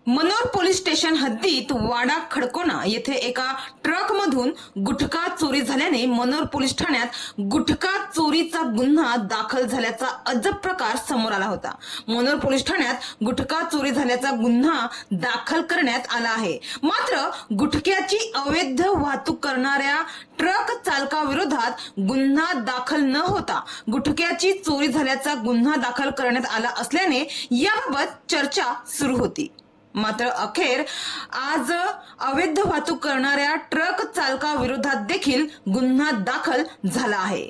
मनोर police station हद्दीत वाडा खडकोना येथे एका ट्रकमधून गुटखा चोरी झाल्याने मनोर पोलीस ठाण्यात गुटखा चोरीचा गुन्हा दाखल झाल्याचा अजब प्रकार समोर आला होता। मनोर पोलीस ठाण्यात गुटखा चोरी झाल्याचा गुन्हा दाखल करण्यात आला आहे। मात्र गुटख्याची अवैध वाहतूक करणाऱ्या ट्रक चालकाविरोधात गुन्हा दाखल न होता गुटख्याची चोरी झाल्याचा गुन्हा दाखल करण्यात आला असल्याने याबाबत चर्चा सुरू होती। मात्र अखेर आज अवैध वाहतूक करणाऱ्या ट्रक चालकाविरोधात देखील गुन्हा दाखल झाला आहे।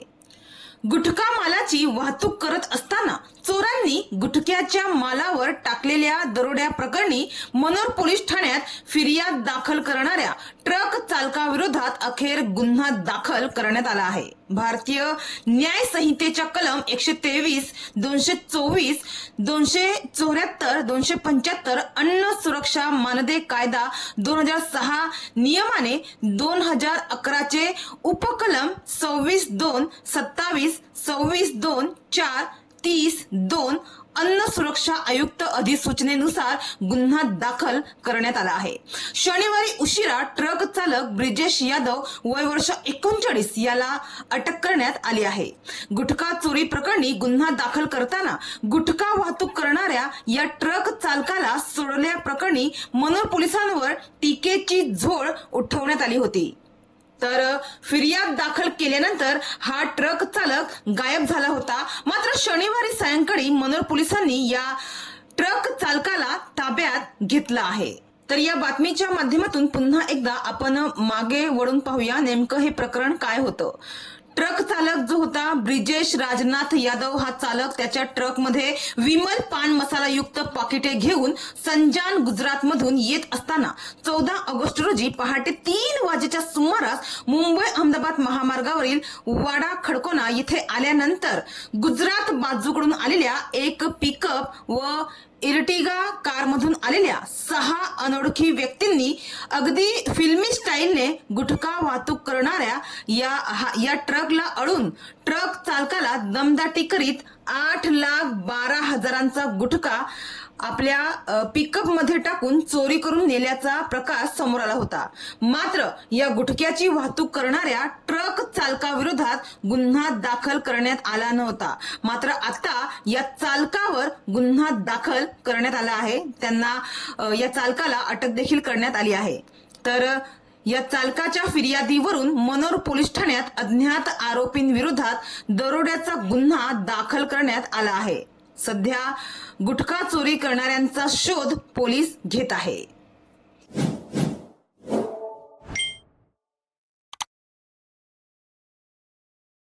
गुटखा मालाची वाहतूक करत असताना चोरांनी गुटख्याच्या मालावर टाकलेल्या दरोड्या प्रकरणी मनोर पोलीस ठाण्यात फिर्याद दाखल करणाऱ्या ट्रक चालकाविरोधात अखेर गुन्हा दाखल करण्यात आला आहे। भारतीय न्याय संहितेच्या कलम 123, 224, 274, 275 अन्न सुरक्षा मानदे कायदा 2006 नियमाने 2011 चे उपकलम 26(2), 27, 26(2), 4, 30(2) अन्न सुरक्षा आयुक्त अधिसूचनेनुसार गुन्हा दाखल करण्यात आला आहे। शनिवारी उशिरा ट्रक चालक ब्रिजेश यादव वय वर्ष 39 याला अटक करण्यात आली आहे। गुटखा चोरी प्रकरणी गुन्हा दाखल करताना गुटखा वाहतूक करणाऱ्या या ट्रक चालकाला सोडल्याप्रकरणी मनोर पोलिसांवर टीकेची झोड उठवण्यात आली होती। तर फिर्याद दाखल केल्यानंतर हा ट्रक चालक गायब झाला होता। मात्र शनिवारी सायंकाळी मनोर पोलिसांनी या ट्रक चालकाला ताब्यात घेतलं आहे। तर या बातमीच्या माध्यमातून पुन्हा एकदा आपण मागे वळून पाहूया नेमकं हे प्रकरण काय होतं। ट्रक चालक जो होता ब्रिजेश राजनाथ यादव हा चालक त्याच्या ट्रकमध्ये विमल पान मसाला युक्त पाकिटे घेऊन संजान गुजरात मधून येत असताना 14 ऑगस्ट रोजी पहाटे 3 वाजेच्या सुमारास मुंबई अहमदाबाद महामार्गावरील वाडा खडकोना येथे आल्यानंतर गुजरात बाजूकडून आलेल्या एक पिकअप व इर्टिगा कारमधून आलेल्या 6 अनोळखी व्यक्तींनी अगदी फिल्मी स्टाईलने गुटखा वाहतूक करणाऱ्या या ट्रकला अडून ट्रक चालकाला दमदाटी करीत 8,12,000चा गुटखा आपल्या पिकअप मध्ये टाकून चोरी करून नेल्याचा प्रकार समोर आला होता। मात्र या गुटख्याची वाहतूक करणाऱ्या ट्रक चालकाविरोधात गुन्हा दाखल करण्यात आला नव्हता। मात्र आता या चालकावर गुन्हा दाखल करण्यात आला आहे। त्यांना या चालकाला अटक देखील करण्यात आली आहे। तर या चालकाच्या फिर्यादीवरून मनोर पोलीस ठाण्यात अज्ञात आरोपींविरोधात दरोड्याचा गुन्हा दाखल करण्यात आला आहे। सध्या गुटखा चोरी करणाऱ्यांचा शोध पोलीस घेत आहे।